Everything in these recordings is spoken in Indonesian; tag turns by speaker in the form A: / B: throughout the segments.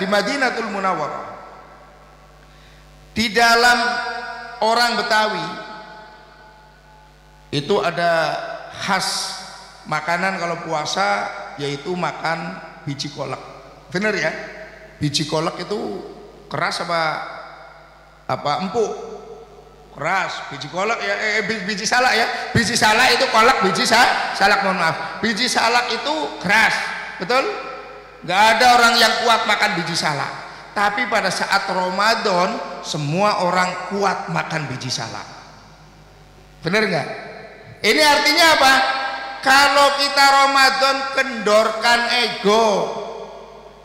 A: di Madinatul Munawwarah. Di dalam orang Betawi itu ada khas makanan kalau puasa, yaitu makan biji kolak. Bener ya? Biji kolak itu keras apa empuk? Keras. Biji kolak ya, biji salak ya. Biji salak itu kolak, biji salak, mohon maaf. Biji salak itu keras, betul? Gak ada orang yang kuat makan biji salak. Tapi pada saat Ramadan semua orang kuat makan biji salak. Bener nggak? Ini artinya apa? Kalau kita Ramadan kendorkan ego,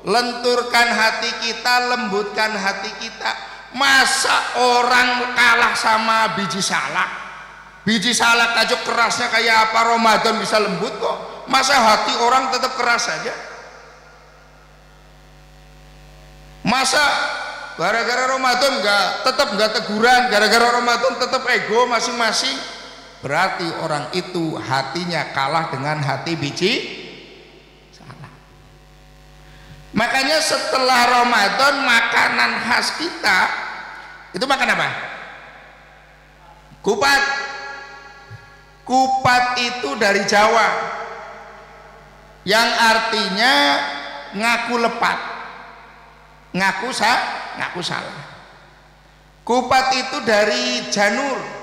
A: lenturkan hati kita, lembutkan hati kita. Masa orang kalah sama biji salak? Biji salak aja kerasnya kayak apa, Ramadan bisa lembut kok. Masa hati orang tetap keras saja? Masa gara-gara Ramadan tetap nggak teguran, gara-gara Ramadan tetap ego masing-masing? Berarti orang itu hatinya kalah dengan hati biji salak. Makanya setelah Ramadan makanan khas kita itu makan apa? Kupat. Kupat itu dari Jawa yang artinya ngaku lepat, ngaku salah. Kupat itu dari janur.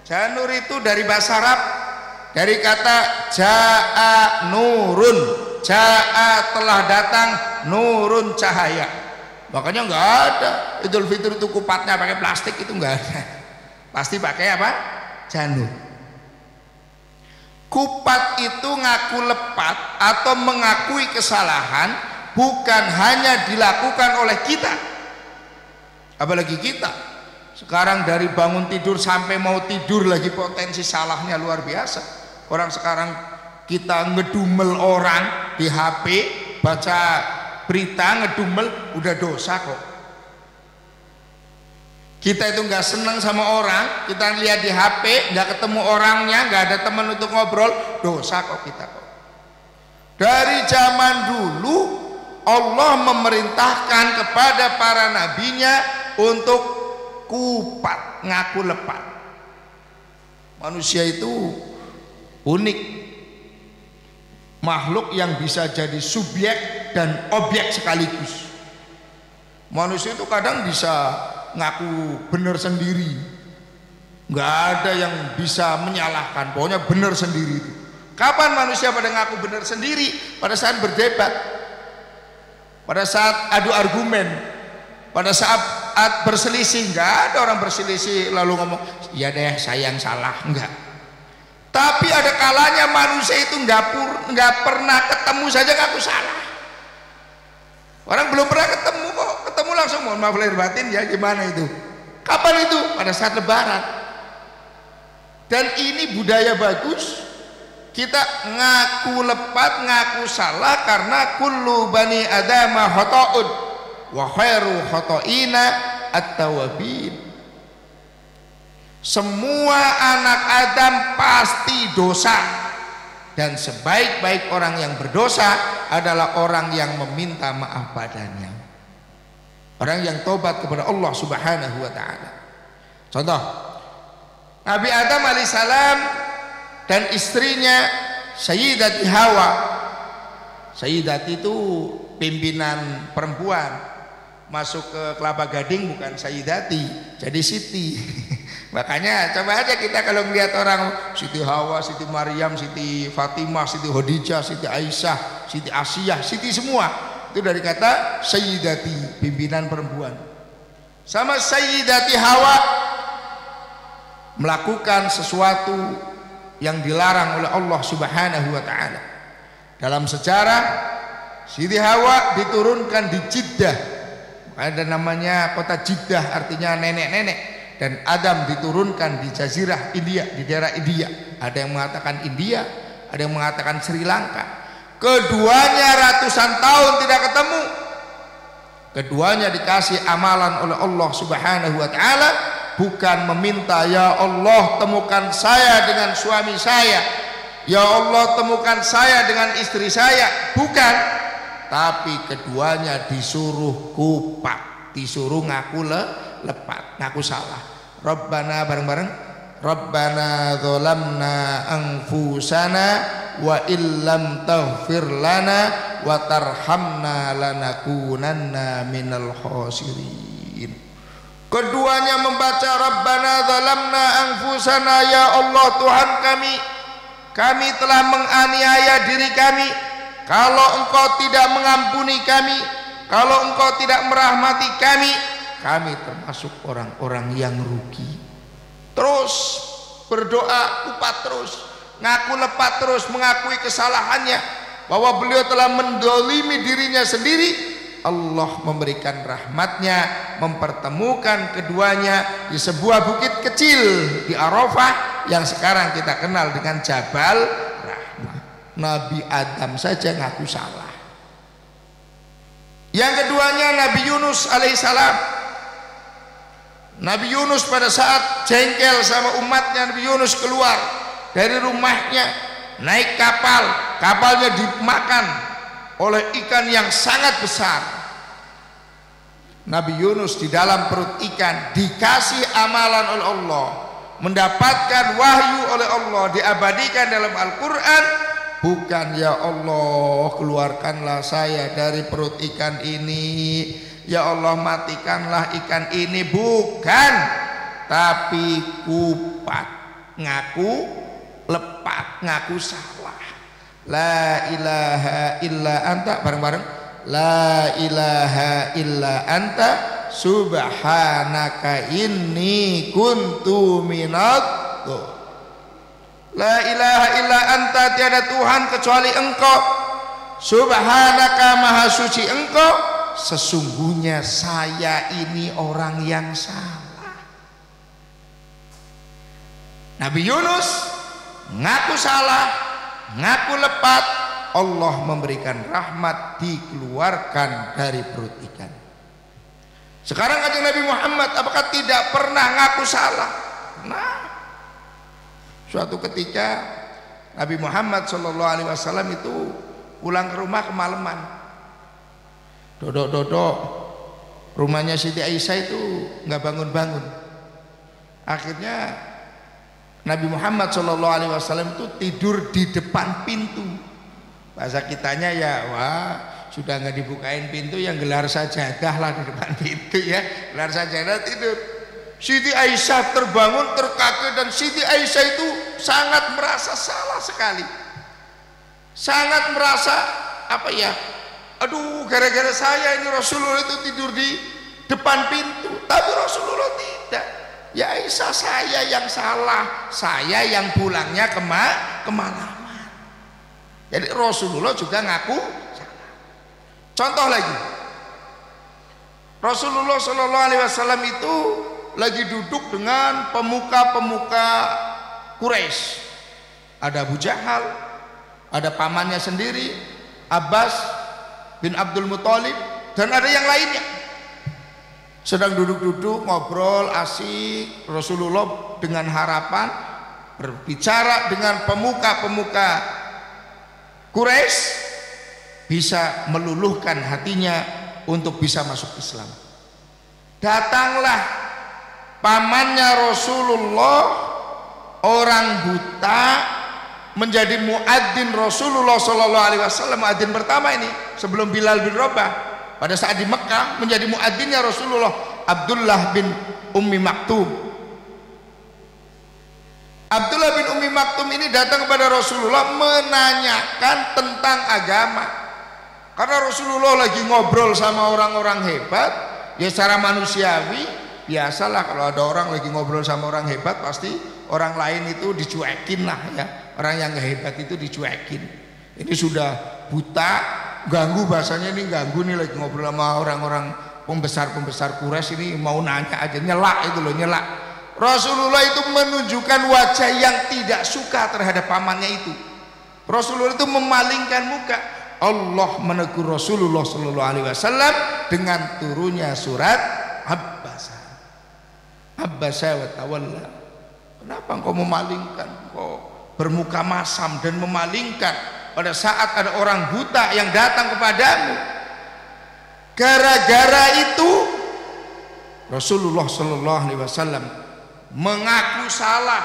A: Janur itu dari bahasa Arab, dari kata ja'a nurun. Ja'a telah datang, nurun cahaya. Makanya nggak ada Idul Fitri itu kupatnya pakai plastik, itu nggak ada. Pasti pakai apa? Janur. Kupat itu ngaku lepat atau mengakui kesalahan bukan hanya dilakukan oleh kita, apalagi kita sekarang dari bangun tidur sampai mau tidur lagi potensi salahnya luar biasa. Orang sekarang kita ngedumel orang di HP, baca berita ngedumel udah dosa kok. Kita itu nggak senang sama orang, kita lihat di HP nggak ketemu orangnya, nggak ada teman untuk ngobrol, dosa kok kita kok. Dari zaman dulu Allah memerintahkan kepada para nabinya untuk kupat, ngaku lepat. Manusia itu unik, makhluk yang bisa jadi subjek dan objek sekaligus. Manusia itu kadang bisa ngaku benar sendiri, nggak ada yang bisa menyalahkan, pokoknya benar sendiri itu. Kapan manusia pada ngaku benar sendiri? Pada saat berdebat, pada saat adu argumen, pada saat berselisih. Nggak ada orang berselisih lalu ngomong iya deh saya yang salah, enggak. Tapi ada kalanya manusia itu nggak pernah ketemu saja ngaku salah. Orang belum pernah ketemu kok, ketemu langsung mohon maaf lahir batin ya, gimana itu? Kapan itu? Pada saat lebaran. Dan ini budaya bagus, kita ngaku lepat, ngaku salah, karena kullu bani adama khata'un wa khairu khata'ina at-tawabin. Semua anak Adam pasti dosa, dan sebaik-baik orang yang berdosa adalah orang yang meminta maaf padanya, orang yang tobat kepada Allah Subhanahu wa ta'ala. Contoh, Nabi Adam alaihissalam dan istrinya Sayyidati Hawa. Sayyidati itu pimpinan perempuan, masuk ke Kelapa Gading bukan Sayyidati, jadi Siti. Makanya coba aja kita kalau melihat orang Siti Hawa, Siti Maryam, Siti Fatimah, Siti Khadijah, Siti Aisyah, Siti Asiyah, Siti semua itu dari kata Sayyidati, pimpinan perempuan. Sama Sayyidati Hawa melakukan sesuatu yang dilarang oleh Allah Subhanahu wa ta'ala. Dalam sejarah, Siti Hawa diturunkan di Jeddah, ada namanya kota Jeddah, artinya nenek-nenek. Dan Adam diturunkan di Jazirah India, di daerah India. Ada yang mengatakan India, ada yang mengatakan Sri Lanka. Keduanya ratusan tahun tidak ketemu. Keduanya dikasih amalan oleh Allah Subhanahu wa ta'ala, bukan meminta ya Allah temukan saya dengan suami saya, ya Allah temukan saya dengan istri saya, bukan. tapi keduanya disuruh kupat, disuruh ngaku lepat, ngaku salah. Rabbana bareng-bareng, Rabbana dzalamna anfusana wa illam taghfir lana wa tarhamna lanakunanna minal khasirin. Keduanya membaca Rabbana dzalamna anfusana, ya Allah Tuhan kami telah menganiaya diri kami. Kalau Engkau tidak mengampuni kami, kalau Engkau tidak merahmati kami termasuk orang-orang yang rugi. Terus berdoa kupat terus, ngaku lepat terus, mengakui kesalahannya bahwa beliau telah mendolimi dirinya sendiri. Allah memberikan rahmatnya, mempertemukan keduanya di sebuah bukit kecil di Arafah yang sekarang kita kenal dengan Jabal Rahmah. Nabi Adam saja ngaku salah. Yang keduanya Nabi Yunus alaihissalam. Nabi Yunus pada saat jengkel sama umatnya, Nabi Yunus keluar dari rumahnya, naik kapal, kapalnya dimakan oleh ikan yang sangat besar. Nabi Yunus di dalam perut ikan dikasih amalan oleh Allah, mendapatkan wahyu oleh Allah, diabadikan dalam Al-Quran. Bukan ya Allah keluarkanlah saya dari perut ikan ini, ya Allah matikanlah ikan ini, bukan, tapi kupat, ngaku lepat, ngaku salah. La ilaha illa anta, bareng-bareng, la ilaha illa anta subhanaka inni kuntu minadh. La ilaha illa anta, tiada Tuhan kecuali Engkau, subhanaka maha suci Engkau, sesungguhnya saya ini orang yang salah. Nabi Yunus ngaku salah, ngaku lepat, Allah memberikan rahmat, dikeluarkan dari perut ikan. Sekarang kanjeng Nabi Muhammad apakah tidak pernah ngaku salah? Nah, suatu ketika Nabi Muhammad SAW itu pulang ke rumah kemalaman. Dodok rumahnya Siti Aisyah itu nggak bangun-bangun. Akhirnya Nabi Muhammad SAW itu tidur di depan pintu. Bahasa kitanya ya, wah sudah nggak dibukain pintu, yang gelar sajadah lah di depan pintu ya, gelar sajadah tidur. Siti Aisyah terbangun terkaget, dan Siti Aisyah itu sangat merasa salah sekali, sangat merasa apa ya, aduh gara-gara saya ini Rasulullah itu tidur di depan pintu, tapi Rasulullah tidak. Ya Aisyah, saya yang salah, saya yang pulangnya kemalaman. Jadi Rasulullah juga ngaku salah. Contoh lagi, Rasulullah SAW itu lagi duduk dengan pemuka-pemuka Quraisy. Ada Abu Jahal, ada pamannya sendiri Abbas bin Abdul Muthalib, dan ada yang lainnya. Sedang duduk-duduk ngobrol asik, Rasulullah dengan harapan berbicara dengan pemuka-pemuka Quraisy bisa meluluhkan hatinya untuk bisa masuk Islam. Datanglah pamannya Rasulullah, orang buta, menjadi muadzin Rasulullah SAW. Muadzin pertama ini sebelum Bilal bin Rabah. Pada saat di Mekah menjadi muadzinnya Rasulullah, Abdullah bin Ummi Maktum. Abdullah bin Ummi Maktum ini datang kepada Rasulullah menanyakan tentang agama. Karena Rasulullah lagi ngobrol sama orang-orang hebat, ya secara manusiawi biasalah kalau ada orang lagi ngobrol sama orang hebat pasti orang lain itu dicuekin lah ya. Orang yang hebat itu dicuekin. Ini sudah buta, ganggu, bahasanya ini ganggu nih, lagi ngobrol sama orang-orang pembesar-pembesar Quraisy ini, mau nanya aja, nyelak itu loh, nyelak. Rasulullah itu menunjukkan wajah yang tidak suka terhadap pamannya itu. Rasulullah itu memalingkan muka. Allah menegur Rasulullah SAW dengan turunnya surat Abbasa. Abbasa wa tawalla. Kenapa engkau memalingkan, engkau bermuka masam dan memalingkan? pada saat ada orang buta yang datang kepadamu. Gara-gara itu Rasulullah Shallallahu Alaihi Wasallam mengaku salah,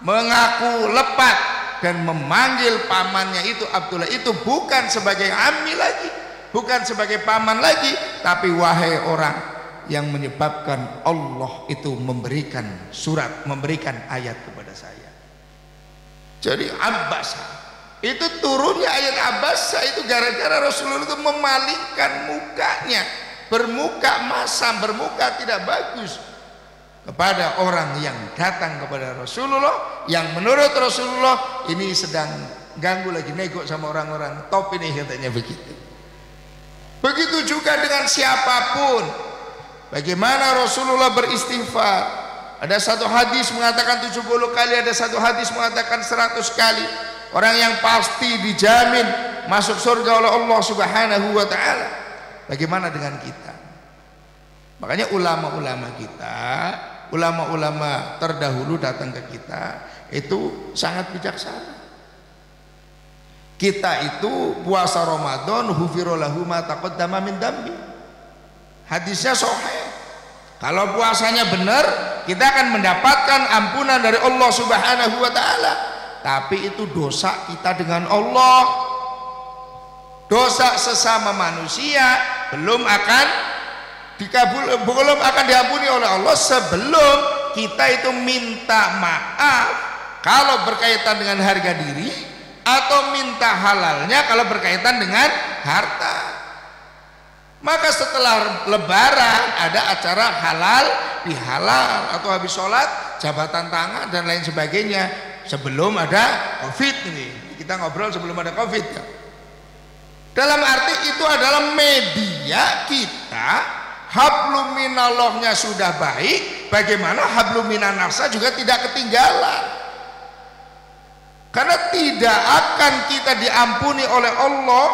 A: mengaku lepat, dan memanggil pamannya itu Abdullah itu bukan sebagai ammi lagi, bukan sebagai paman lagi, tapi wahai orang yang menyebabkan Allah itu memberikan surat, memberikan ayat kepada saya. Jadi Abbasah itu turunnya ayat Abbasah itu gara-gara Rasulullah itu memalingkan mukanya, bermuka masam, bermuka tidak bagus kepada orang yang datang kepada Rasulullah, yang menurut Rasulullah ini sedang ganggu lagi nego sama orang-orang top ini, katanya begitu. Begitu juga dengan siapapun. Bagaimana Rasulullah beristighfar? Ada satu hadis mengatakan 70 kali, ada satu hadis mengatakan 100 kali. Orang yang pasti dijamin masuk surga oleh Allah Subhanahu wa taala. Bagaimana dengan kita? Makanya ulama-ulama kita, ulama-ulama terdahulu datang ke kita itu sangat bijaksana. Kita itu puasa Ramadan hufiro lahu ma taqaddama min dambi. Hadisnya sahih. Kalau puasanya benar, kita akan mendapatkan ampunan dari Allah Subhanahu wa taala. Tapi itu dosa kita dengan Allah. Dosa sesama manusia belum akan belum akan diampuni oleh Allah sebelum kita itu minta maaf kalau berkaitan dengan harga diri, atau minta halalnya kalau berkaitan dengan harta. Maka setelah lebaran ada acara halal bihalal, atau habis sholat jabatan tangan dan lain sebagainya, sebelum ada COVID ini. Kita ngobrol sebelum ada COVID ya. Dalam arti itu adalah media kita, hablum minallahnya sudah baik, bagaimana hablum minannasa juga tidak ketinggalan. Karena tidak akan kita diampuni oleh Allah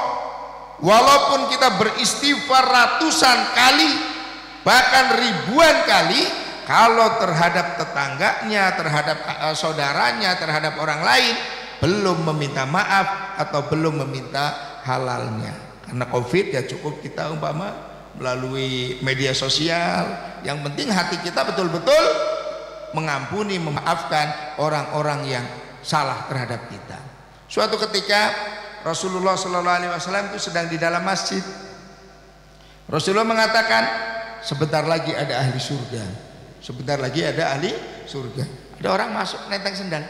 A: walaupun kita beristighfar ratusan kali, bahkan ribuan kali, kalau terhadap tetangganya, terhadap saudaranya, terhadap orang lain belum meminta maaf atau belum meminta halalnya. Karena COVID ya cukup kita umpama melalui media sosial, yang penting hati kita betul-betul mengampuni, memaafkan orang-orang yang salah terhadap kita. Suatu ketika Rasulullah Shallallahu Alaihi Wasallam itu sedang di dalam masjid. Rasulullah mengatakan, sebentar lagi ada ahli surga, sebentar lagi ada ahli surga. Ada orang masuk nenteng sendal.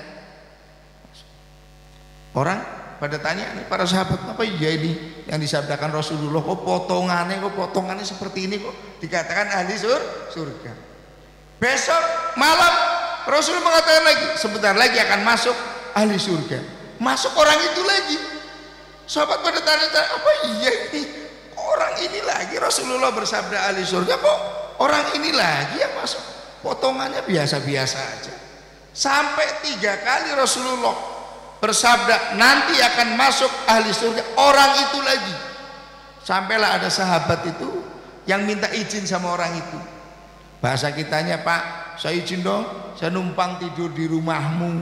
A: Orang pada tanya, para sahabat, apa iya ini yang disabdakan Rasulullah, kok potongannya seperti ini, kok dikatakan ahli surga. Besok malam Rasul mengatakan lagi, sebentar lagi akan masuk ahli surga. Masuk orang itu lagi. Sahabat pada tanya, apa iya ini orang ini lagi? Rasulullah bersabda ahli surga, kok orang ini lagi yang masuk? Potongannya biasa-biasa aja. Sampai 3 kali Rasulullah bersabda nanti akan masuk ahli surga orang itu lagi. Sampailah ada sahabat itu yang minta izin sama orang itu. Bahasa kitanya, Pak, saya izin dong, saya numpang tidur di rumahmu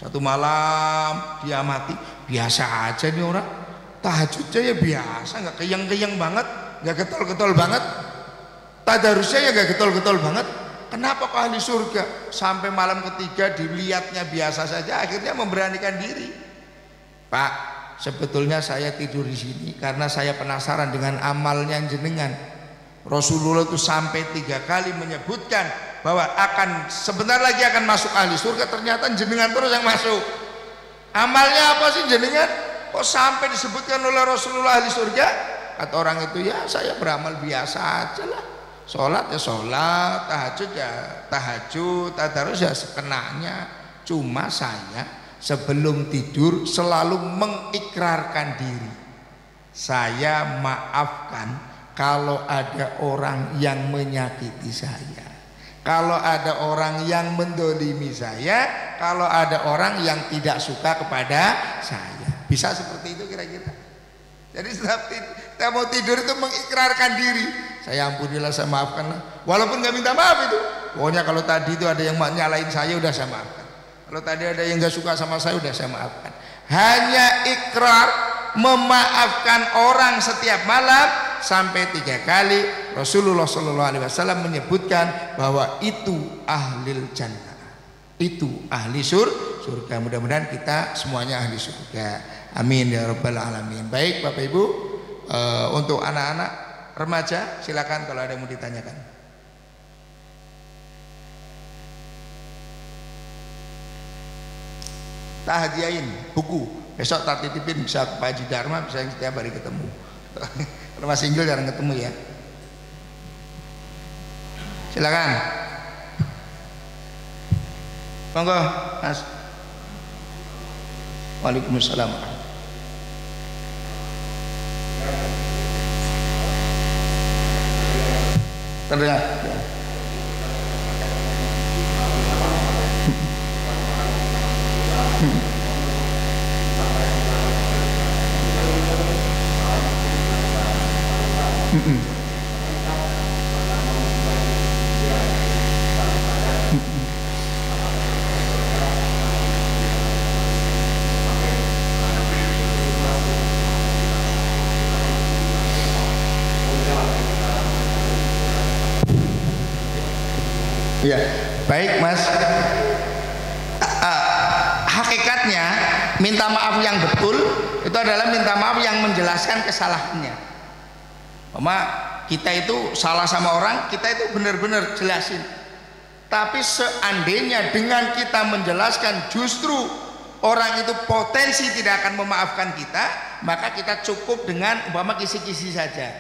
A: 1 malam, dia mati. Biasa aja nih orang, tahajudnya ya biasa, nggak keyang-keyang banget, nggak getol-getol banget, tadarusnya ya nggak getol-getol banget. Kenapa kok ahli surga? Sampai malam ketiga dilihatnya biasa saja, akhirnya memberanikan diri. Pak, sebetulnya saya tidur di sini karena saya penasaran dengan amalnya jenengan. Rasulullah itu sampai 3 kali menyebutkan bahwa sebentar lagi akan masuk ahli surga, ternyata jenengan terus yang masuk. Amalnya apa sih jenengan? Kok sampai disebutkan oleh Rasulullah ahli surga? Kata orang itu, ya saya beramal biasa aja lah. Sholat ya sholat, tahajud ya tahajud, tadarus ya sekenanya. Cuma saya sebelum tidur selalu mengikrarkan diri, saya maafkan kalau ada orang yang menyakiti saya, kalau ada orang yang mendolimi saya, kalau ada orang yang tidak suka kepada saya. Bisa seperti itu kira-kira. Jadi setiap kita mau tidur itu mengikrarkan diri, saya ampunilah, saya maafkanlah, walaupun nggak minta maaf itu. Pokoknya kalau tadi itu ada yang nyalain saya, udah saya maafkan. Kalau tadi ada yang nggak suka sama saya, udah saya maafkan. hanya ikrar memaafkan orang setiap malam sampai 3 kali. Rasulullah SAW menyebutkan bahwa itu ahlil jannah, itu ahli surga. Mudah-mudahan kita semuanya ahli surga, amin ya rabbal alamin. Baik Bapak Ibu, untuk anak-anak remaja silakan kalau ada yang mau ditanyakan. Tak hadiahin buku, besok tak titipin, bisa ke Pak Haji Dharma, bisa yang setiap hari ketemu. Kalau Mas Inggil jarang ketemu ya. Silakan. Monggo Mas. Waalaikumsalam. Terdengar. Ya, baik Mas. Hakikatnya minta maaf yang betul itu adalah minta maaf yang menjelaskan kesalahannya. Kita itu salah sama orang, kita itu benar-benar jelasin. Tapi seandainya dengan kita menjelaskan justru orang itu potensi tidak akan memaafkan kita, maka kita cukup dengan kisi-kisi saja.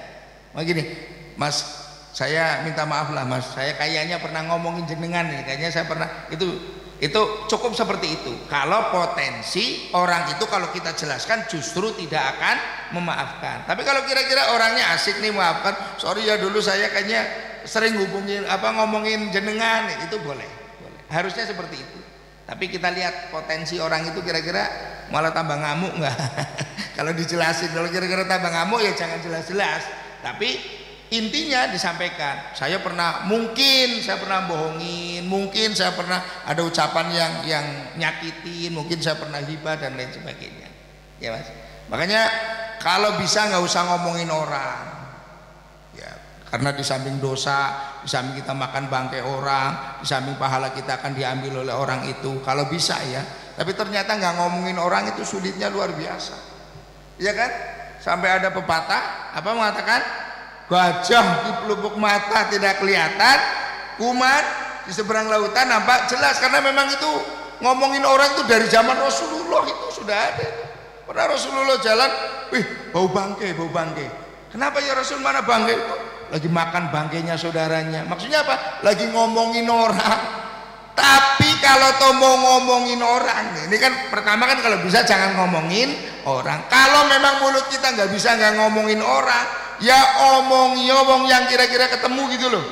A: Begini, Mas, saya minta maaf lah Mas, saya kayaknya pernah ngomongin jenengan nih, kayaknya saya pernah, itu cukup seperti itu. Kalau potensi orang itu kalau kita jelaskan justru tidak akan memaafkan. Tapi kalau kira-kira orangnya asik nih maafkan, sorry ya dulu saya kayaknya sering ngomongin jenengan, itu boleh. Harusnya seperti itu. Tapi kita lihat potensi orang itu kira-kira malah tambah ngamuk nggak? Kalau dijelasin, kalau kira-kira tambah ngamuk ya jangan jelas-jelas. Tapi intinya disampaikan, mungkin saya pernah bohongin, mungkin saya pernah ada ucapan yang nyakitin, mungkin saya pernah hibah dan lain sebagainya, ya Mas. Makanya kalau bisa nggak usah ngomongin orang, ya, karena di samping dosa, di samping kita makan bangkai orang, di samping pahala kita akan diambil oleh orang itu, kalau bisa ya. Tapi ternyata nggak ngomongin orang itu sulitnya luar biasa, ya kan? Sampai ada pepatah apa mengatakan, gajah di pelupuk mata tidak kelihatan, kuman di seberang lautan nampak jelas. Karena memang itu ngomongin orang itu dari zaman Rasulullah itu sudah ada. Pernah Rasulullah jalan, bau bangkai. Kenapa ya Rasul, mana bangkai itu? Lagi makan bangkainya saudaranya. Maksudnya apa? Lagi ngomongin orang. Tapi kalau mau ngomongin orang, ini kan pertama kan kalau bisa jangan ngomongin orang. Kalau memang mulut kita nggak bisa nggak ngomongin orang, ya omong yang kira-kira ketemu gitu loh.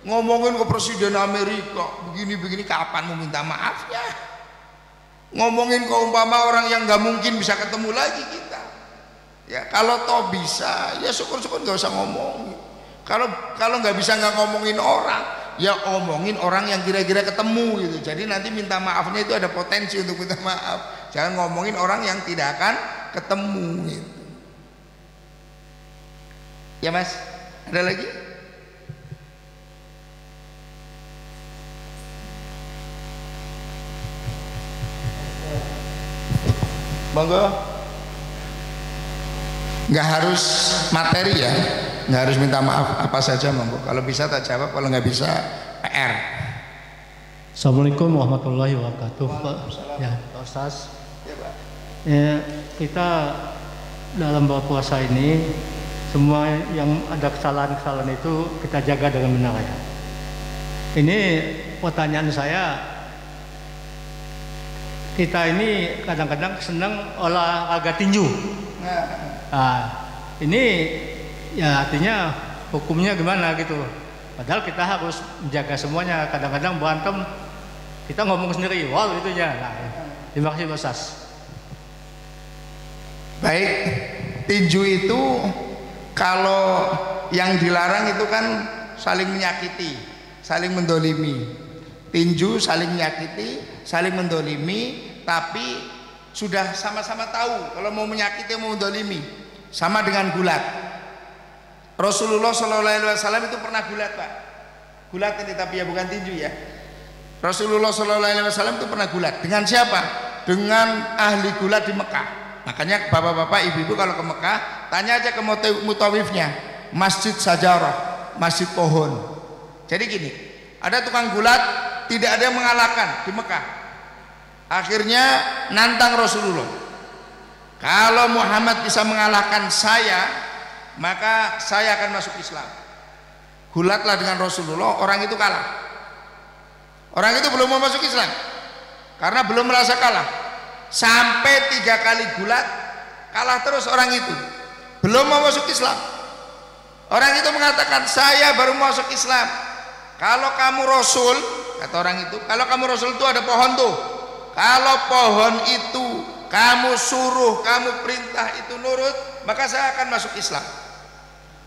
A: Ngomongin ke Presiden Amerika begini kapan mau minta maafnya? Ngomongin ke umpama orang yang nggak mungkin bisa ketemu lagi kita, ya kalau toh bisa ya syukur-syukur nggak usah ngomongin. Kalau nggak bisa nggak ngomongin orang, ya omongin orang yang kira-kira ketemu gitu. Jadi nanti minta maafnya itu ada potensi untuk minta maaf. Jangan ngomongin orang yang tidak akan ketemu gitu. Ya Mas, ada lagi? Monggo. Nggak harus materi ya, nggak harus minta maaf apa saja monggo. Kalau bisa tak jawab, kalau nggak bisa PR.
B: Assalamualaikum warahmatullahi wabarakatuh. Ya, Pak Ustaz.
A: Ya, Pak.
B: Ya, kita dalam berpuasa ini semua yang ada kesalahan-kesalahan itu kita jaga dengan benar ya. Ini pertanyaan saya, kita ini kadang-kadang senang olahraga tinju. Nah, ini ya artinya hukumnya gimana gitu. Padahal kita harus menjaga semuanya. Kadang-kadang berantem kita ngomong sendiri, wow itunya. Nah, terima kasih Mas Sas.
A: Baik, tinju itu kalau yang dilarang itu kan saling menyakiti, saling mendolimi. Tinju saling menyakiti, saling mendolimi, tapi sudah sama-sama tahu kalau mau menyakiti, mau mendolimi. Sama dengan gulat. Rasulullah SAW itu pernah gulat, Pak. Gulat ini tapi ya bukan tinju ya. Rasulullah SAW itu pernah gulat. Dengan siapa? Dengan ahli gulat di Mekah. Makanya bapak-bapak, ibu-ibu kalau ke Mekah, tanya aja ke mutawifnya, Masjid Sajarah, masjid pohon. Jadi gini, ada tukang gulat, tidak ada yang mengalahkan di Mekah. Akhirnya nantang Rasulullah, kalau Muhammad bisa mengalahkan saya, maka saya akan masuk Islam. Gulatlah dengan Rasulullah, orang itu kalah. Orang itu belum mau masuk Islam karena belum merasa kalah. Sampai 3 kali gulat, kalah terus orang itu, belum mau masuk Islam. Orang itu mengatakan, saya baru masuk Islam. Kalau kamu Rasul, kata orang itu, kalau kamu Rasul itu ada pohon tuh, kalau pohon itu kamu suruh, kamu perintah itu nurut, maka saya akan masuk Islam.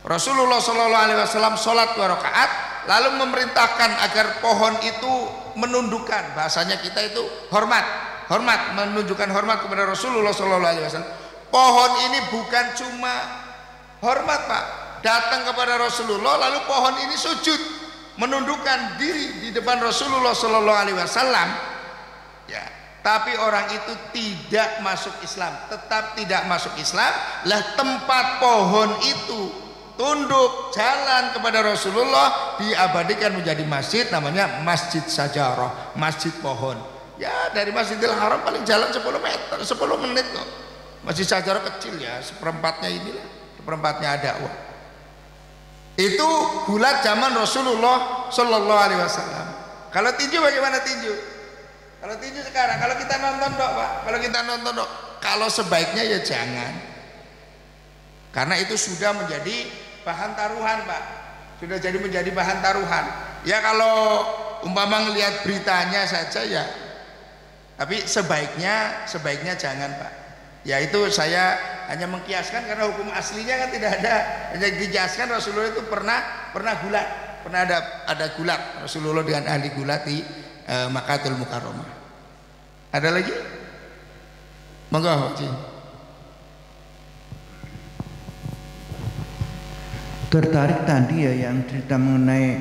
A: Rasulullah SAW sholat 2 rakaat, lalu memerintahkan agar pohon itu menundukkan, bahasanya kita itu hormat, menunjukkan hormat kepada Rasulullah SAW. Pohon ini bukan cuma hormat, Pak, datang kepada Rasulullah, lalu pohon ini sujud, menundukkan diri di depan Rasulullah SAW. Ya, tapi orang itu tidak masuk Islam, tetap tidak masuk Islam. Lah tempat pohon itu tunduk jalan kepada Rasulullah diabadikan menjadi masjid, namanya Masjid Sajarah, masjid pohon. Ya, dari Masjidil Haram paling jalan 10 meter, 10 menit kok. Masjid Sajarah kecil ya, seperempatnya inilah, seperempatnya dakwah. Itu gulat zaman Rasulullah Shallallahu Alaihi Wasallam. Kalau tinju bagaimana tinju? Kalau tinju sekarang, kalau kita nonton dok, Pak, kalau kita nonton dok, kalau sebaiknya ya jangan, karena itu sudah menjadi bahan taruhan, Pak, sudah jadi menjadi bahan taruhan. Ya kalau umpama ngelihat beritanya saja ya, tapi sebaiknya jangan, Pak. Ya itu saya hanya mengkiaskan karena hukum aslinya kan tidak ada, hanya dikiaskan. Rasulullah itu pernah gulat, pernah ada gulat Rasulullah dengan ahli gulat di Makkahul Mukarramah. Ada lagi? Monggo, Ci.
C: Tertarik tadi ya yang cerita mengenai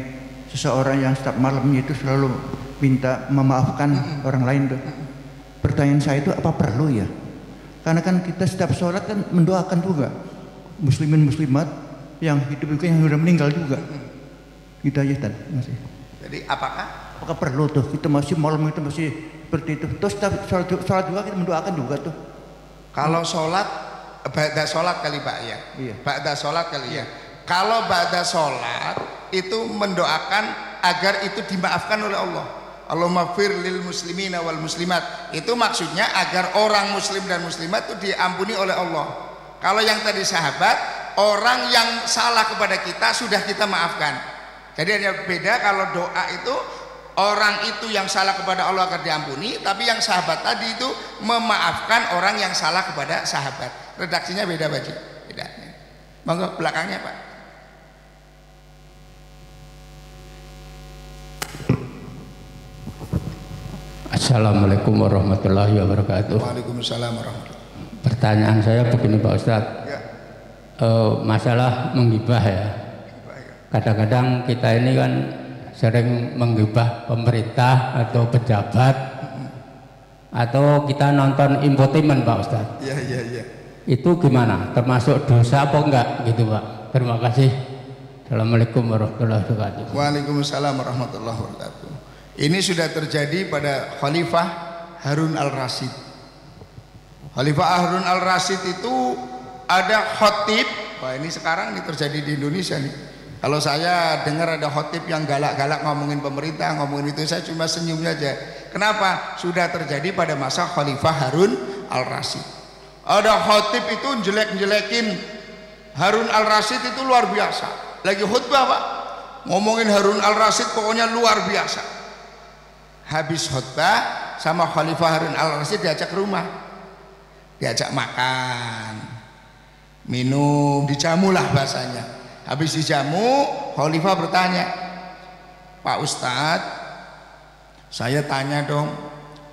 C: seseorang yang setiap malamnya itu selalu minta memaafkan orang lain tuh. Pertanyaan saya itu apa perlu ya? Karena kan kita setiap sholat kan mendoakan juga muslimin muslimat yang hidup juga, yang sudah meninggal juga. Gitu aja Tan. Masih.
A: Jadi apakah
C: perlu tuh kita masih malam itu masih seperti itu? Terus sholat juga kita mendoakan juga tuh.
A: Kalau sholat, ba'da sholat kali Pak ya.
C: Iya.
A: Ba'da sholat kali ya. Kalau ba'da sholat itu mendoakan agar itu dimaafkan oleh Allah. Allahumma fir lil muslimina wal muslimat. Itu maksudnya agar orang muslim dan muslimat itu diampuni oleh Allah. Kalau yang tadi sahabat, orang yang salah kepada kita sudah kita maafkan. Jadi hanya beda kalau doa itu orang itu yang salah kepada Allah agar diampuni, tapi yang sahabat tadi itu memaafkan orang yang salah kepada sahabat. Redaksinya beda, Baji. Beda. Monggo belakangnya, Pak.
D: Assalamualaikum warahmatullahi wabarakatuh.
A: Waalaikumsalam warahmatullahi wabarakatuh.
D: Pertanyaan saya begini Pak Ustadz,
A: ya.
D: Masalah menggibah ya. Kadang-kadang kita ini kan sering menggibah pemerintah atau pejabat, atau kita nonton infotainment Pak Ustadz.
A: Iya.
D: Itu gimana? Termasuk dosa apa enggak gitu Pak? Terima kasih. Assalamualaikum warahmatullahi wabarakatuh.
A: Waalaikumsalam warahmatullahi wabarakatuh. Ini sudah terjadi pada Khalifah Harun al-Rasyid. Khalifah Harun al-Rasyid itu ada khotib. Wah, ini sekarang ini terjadi di Indonesia nih. Kalau saya dengar ada khotib yang galak-galak ngomongin pemerintah, ngomongin itu, saya cuma senyum aja. Kenapa? Sudah terjadi pada masa Khalifah Harun al-Rasyid. Ada khotib itu jelek-jelekin Harun al-Rasyid, itu luar biasa. Lagi khutbah Pak, ngomongin Harun al-Rasyid pokoknya luar biasa. Habis khutbah sama Khalifah Harun al-Rasyid diajak ke rumah, diajak makan, minum, dijamu lah bahasanya. Habis dijamu, Khalifah bertanya, Pak Ustadz, saya tanya dong,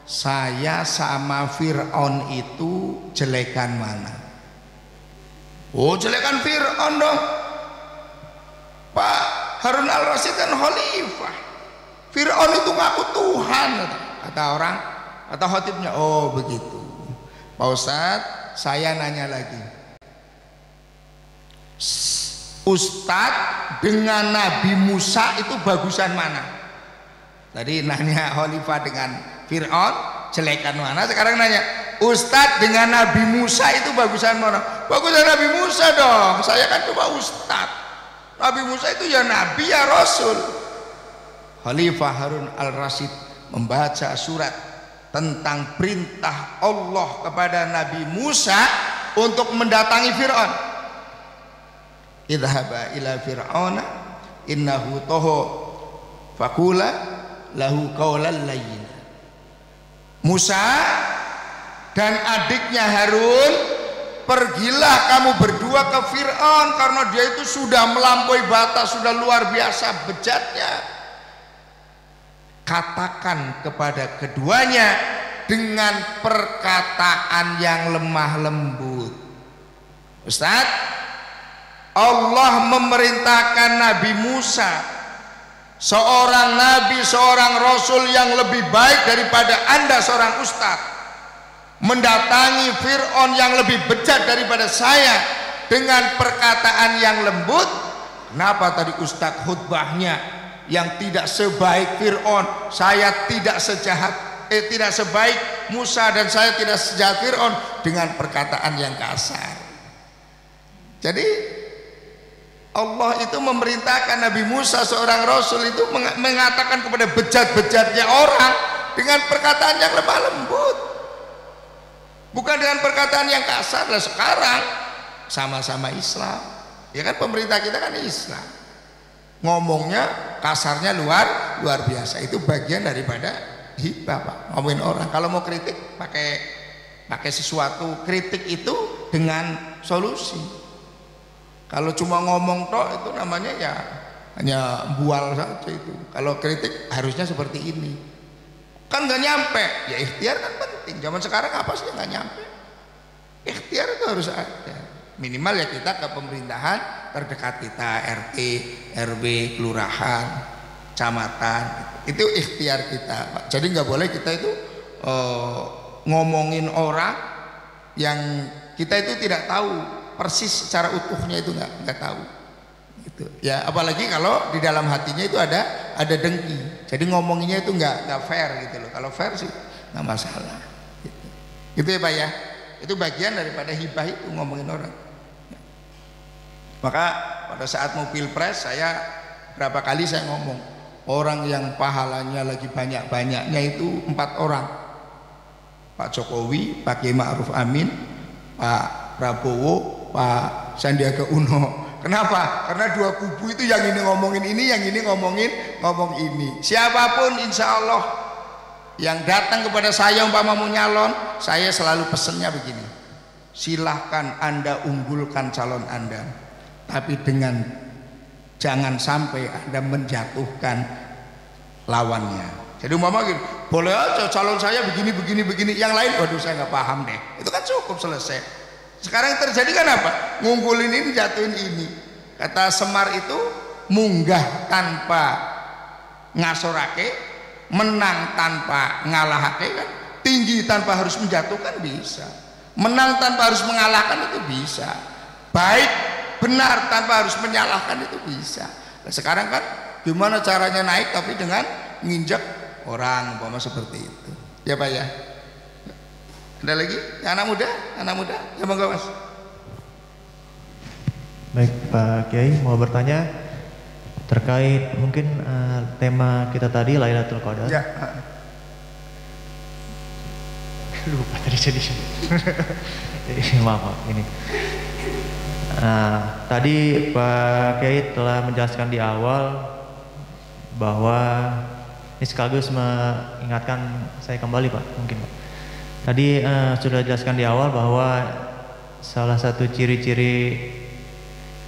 A: saya sama Fir'aun itu jelekan mana? Oh, jelekan Fir'aun dong. Pak Harun al-Rasyid kan khalifah. Fir'aun itu ngaku Tuhan, kata orang, kata khatibnya. Oh begitu. Pak Ustadz, saya nanya lagi, Ustadz dengan Nabi Musa itu bagusan mana? Tadi nanya khalifah dengan Fir'aun jelekan mana, sekarang nanya Ustadz dengan Nabi Musa itu bagusan mana? Bagusan Nabi Musa dong, saya kan cuma Ustadz. Nabi Musa itu ya Nabi ya Rasul. Khalifah Harun al-Rasyid membaca surat tentang perintah Allah kepada Nabi Musa untuk mendatangi Fir'aun. Idhaba ila Fir'auna innahu toho fakula lahu qawlan layyina. Musa dan adiknya Harun, pergilah kamu berdua ke Fir'aun karena dia itu sudah melampaui batas, sudah luar biasa bejatnya. Katakan kepada keduanya dengan perkataan yang lemah lembut. Ustaz, Allah memerintahkan Nabi Musa, seorang nabi, seorang rasul yang lebih baik daripada Anda seorang ustaz, mendatangi Fir'aun yang lebih bejat daripada saya dengan perkataan yang lembut. Kenapa tadi ustaz khutbahnya yang tidak sebaik Fir'aun, saya tidak tidak sebaik Musa dan saya tidak sejahat Fir'aun dengan perkataan yang kasar? Jadi Allah itu memerintahkan Nabi Musa seorang rasul itu mengatakan kepada bejat-bejatnya orang dengan perkataan yang lemah lembut, bukan dengan perkataan yang kasar. Lah sekarang sama-sama Islam, ya kan, pemerintah kita kan Islam, ngomongnya kasarnya luar biasa. Itu bagian daripada hibah, Pak. Ngomongin orang, kalau mau kritik pakai sesuatu, kritik itu dengan solusi. Kalau cuma ngomong toh itu namanya ya hanya bual saja itu. Kalau kritik harusnya seperti ini, kan nggak nyampe. Ya ikhtiar kan penting. Zaman sekarang apa sih nggak nyampe? Ikhtiar itu harus ada. Minimal ya kita ke pemerintahan terdekat kita, RT, RW, kelurahan, kecamatan, itu ikhtiar kita, Pak. Jadi nggak boleh kita itu ngomongin orang yang kita itu tidak tahu persis secara utuhnya, itu nggak tahu. Gitu. Ya apalagi kalau di dalam hatinya itu ada dengki. Jadi ngomonginnya itu nggak fair gitu loh. Kalau fair sih nggak masalah. Gitu ya Pak ya. Itu bagian daripada hibah itu, ngomongin orang. Maka pada saat mau pilpres saya berapa kali saya ngomong, orang yang pahalanya lagi banyak-banyaknya itu 4 orang, Pak Jokowi, Pak Kiai Ma'ruf Amin, Pak Prabowo, Pak Sandiaga Uno. Kenapa? Karena dua kubu itu yang ini ngomongin ini, yang ini ngomong ini. Siapapun insya Allah yang datang kepada saya umpama mau nyalon, saya selalu pesennya begini, silahkan Anda unggulkan calon Anda, tapi dengan jangan sampai Anda menjatuhkan lawannya. Jadi umpama gini, boleh aja calon saya begini, yang lain waduh saya nggak paham deh, itu kan cukup, selesai. Sekarang yang terjadi kan apa? Ngumpulin ini, jatuhin ini. Kata Semar itu, munggah tanpa ngasorake, menang tanpa ngalahake kan, tinggi tanpa harus menjatuhkan bisa, menang tanpa harus mengalahkan itu bisa, baik benar tanpa harus menyalahkan itu bisa. Nah, sekarang kan gimana caranya naik tapi dengan nginjak orang, umpama seperti itu ya Pak ya. Ada lagi anak muda ya monggo Mas.
E: Baik Pak Kiai, mau bertanya terkait mungkin tema kita tadi Lailatul Qadar.
A: Ya.
E: Lupa tadi jadi. Maaf ini. Tadi Pak Kiai telah menjelaskan di awal bahwa ini sekaligus mengingatkan saya kembali Pak, mungkin Pak. Tadi sudah jelaskan di awal bahwa salah satu ciri-ciri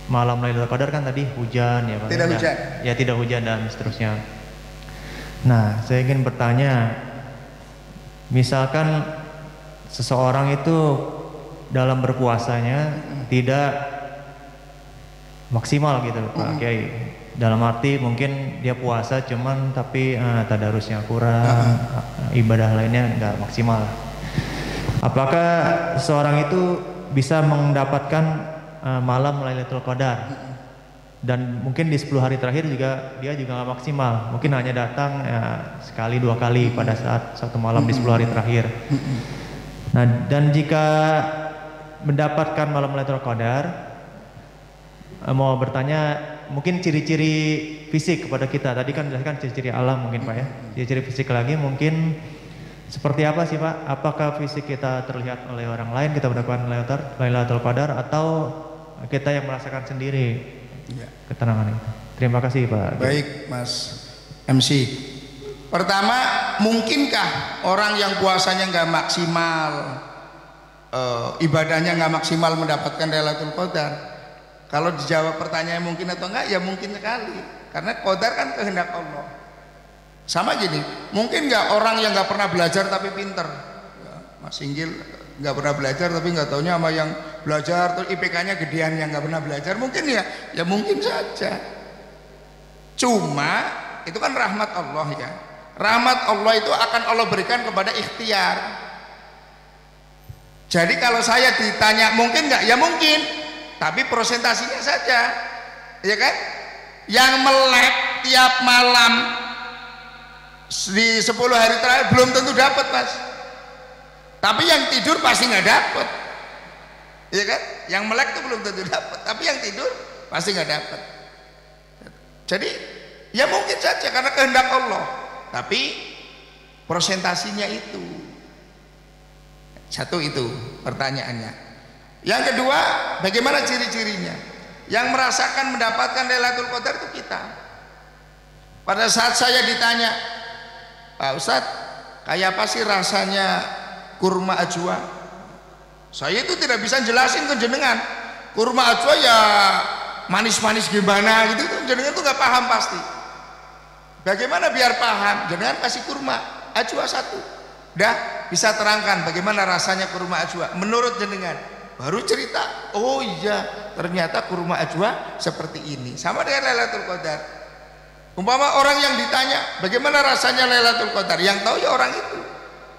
E: malam Lailatul Qadar kan tadi hujan ya Pak.
A: Tidak hujan.
E: Ya tidak hujan dan seterusnya. Nah, saya ingin bertanya, misalkan seseorang itu dalam berpuasanya tidak maksimal gitu Pak Kiai. Dalam arti mungkin dia puasa cuman tapi tadarusnya kurang, ibadah lainnya nggak maksimal. Apakah seorang itu bisa mendapatkan malam Lailatul Qadar? Dan mungkin di 10 hari terakhir juga dia juga nggak maksimal, mungkin hanya datang sekali 2 kali pada saat satu malam di 10 hari terakhir. Nah, dan jika mendapatkan malam Lailatul Qadar, mau bertanya mungkin ciri-ciri fisik kepada kita. Tadi kan jelaskan ciri-ciri alam mungkin Pak ya. Ciri-ciri fisik lagi mungkin seperti apa sih Pak? Apakah fisik kita terlihat oleh orang lain kita mendapatkan Lailatul Qadar, atau kita yang merasakan sendiri ketenangan itu? Terima kasih Pak.
A: Baik Mas MC. Pertama, mungkinkah orang yang puasanya nggak maksimal, ibadahnya nggak maksimal mendapatkan Lailatul Qadar? Kalau dijawab pertanyaan mungkin atau enggak, ya mungkin sekali, karena qadar kan kehendak Allah. Sama gini, mungkin nggak orang yang nggak pernah belajar tapi pinter, ya, Mas Inggil nggak pernah belajar tapi nggak taunya sama yang belajar terus IPK-nya gedean yang nggak pernah belajar, mungkin ya mungkin saja. Cuma itu kan rahmat Allah ya. Rahmat Allah itu akan Allah berikan kepada ikhtiar. Jadi kalau saya ditanya mungkin nggak, ya mungkin. Tapi prosentasinya saja, ya kan? Yang melek tiap malam di 10 hari terakhir belum tentu dapat Mas. Tapi yang tidur pasti nggak dapat, ya kan? Yang melek itu belum tentu dapat, tapi yang tidur pasti nggak dapat. Jadi ya mungkin saja karena kehendak Allah. Tapi prosentasinya itu. Satu itu pertanyaannya. Yang kedua, bagaimana ciri-cirinya? Yang merasakan mendapatkan Lailatul Qadar itu kita. Pada saat saya ditanya, Pak Ustadz, kayak apa sih rasanya kurma ajwa? Saya itu tidak bisa jelasin ke jenengan. Kurma ajwa ya manis-manis gimana gitu, jenengan tuh nggak paham pasti. Bagaimana biar paham? Jenengan kasih kurma ajwa satu, dah bisa terangkan bagaimana rasanya kurma ajwa menurut jenengan. Baru cerita, oh iya ternyata kurma ajwa seperti ini. Sama dengan Lailatul Qadar. Umpama orang yang ditanya bagaimana rasanya Lailatul Qadar, yang tahu ya orang itu.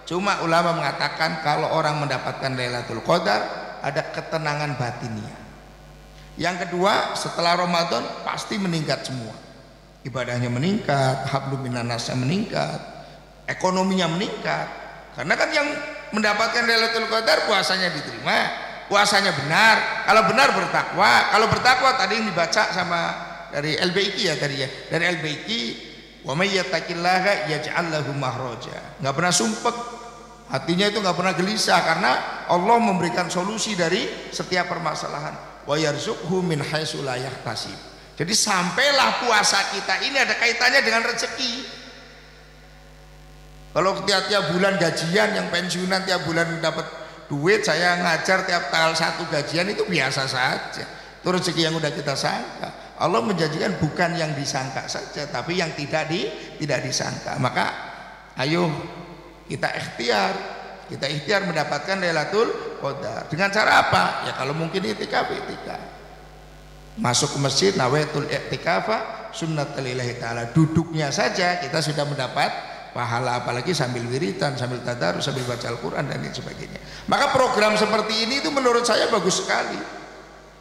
A: Cuma ulama mengatakan kalau orang mendapatkan Lailatul Qadar ada ketenangan batiniah. Yang kedua, setelah Ramadan pasti meningkat semua. Ibadahnya meningkat, hablum minannasnya meningkat, ekonominya meningkat. Karena kan yang mendapatkan Lailatul Qadar puasanya diterima, puasanya benar, kalau benar bertakwa, kalau bertakwa tadi yang dibaca sama dari LBIQ ya tadi ya, dari LBIQ, wa may yattaqillaha yaj'al lahu mahraja, nggak pernah sumpek, hatinya itu nggak pernah gelisah karena Allah memberikan solusi dari setiap permasalahan, wa yarzuqhu min haitsu la yahtasib. Jadi sampailah puasa kita ini ada kaitannya dengan rezeki. Kalau tiap bulan gajian, yang pensiunan tiap bulan dapat duit, saya ngajar tiap tanggal 1 gajian itu biasa saja. Itu rezeki yang udah kita sangka. Allah menjanjikan bukan yang disangka saja, tapi yang tidak disangka. Maka ayo kita ikhtiar mendapatkan Lailatul Qadar. Dengan cara apa? Ya kalau mungkin itikaf. Masuk ke masjid, nawaitul i'tikafa sunnatul lillahi ta'ala. Duduknya saja kita sudah mendapat pahala, apalagi sambil wiridan, sambil tadarus, sambil baca Al-Quran dan lain sebagainya. Maka program seperti ini itu menurut saya bagus sekali.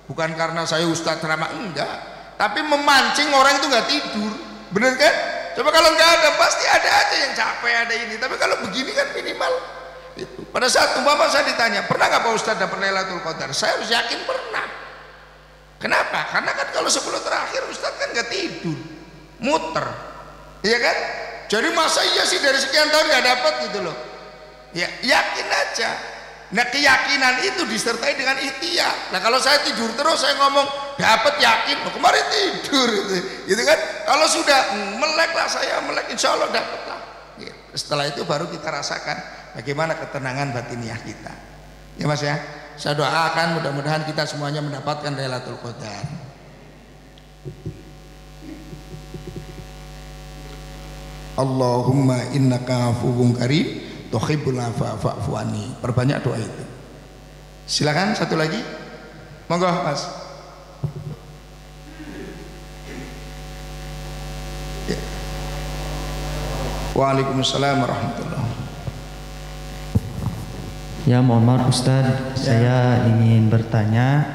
A: Bukan karena saya ustadz ceramah, enggak, tapi memancing orang itu nggak tidur, bener kan? Coba kalau nggak ada, pasti ada aja yang capek, ada ini. Tapi kalau begini kan minimal itu. Pada saat umpama saya ditanya, pernah nggak Pak Ustadz dapat Lailatul Qadar? Saya harus yakin pernah. Kenapa? Karena kan kalau 10 terakhir Ustadz kan nggak tidur, muter, iya kan? Jadi masa iya sih dari sekian tahun nggak dapat gitu loh? Ya yakin aja. Nah keyakinan itu disertai dengan ikhtiar. Nah kalau saya tidur terus saya ngomong dapat yakin, kemarin tidur gitu kan? Kalau sudah melek lah saya melek, insya Allah dapat lah. Gitu. Setelah itu baru kita rasakan bagaimana ketenangan batiniah kita. Ya Mas ya. Saya doakan mudah-mudahan kita semuanya mendapatkan Lailatul Qadar. Allahumma innaka afuwun karim tuhibbul afwa fa'fu anni. Perbanyak doa itu. Silakan satu lagi. Monggo Mas. Ya. Waalaikumsalam warahmatullahi.
E: Ya, mohon maaf Ustadz, saya ingin bertanya,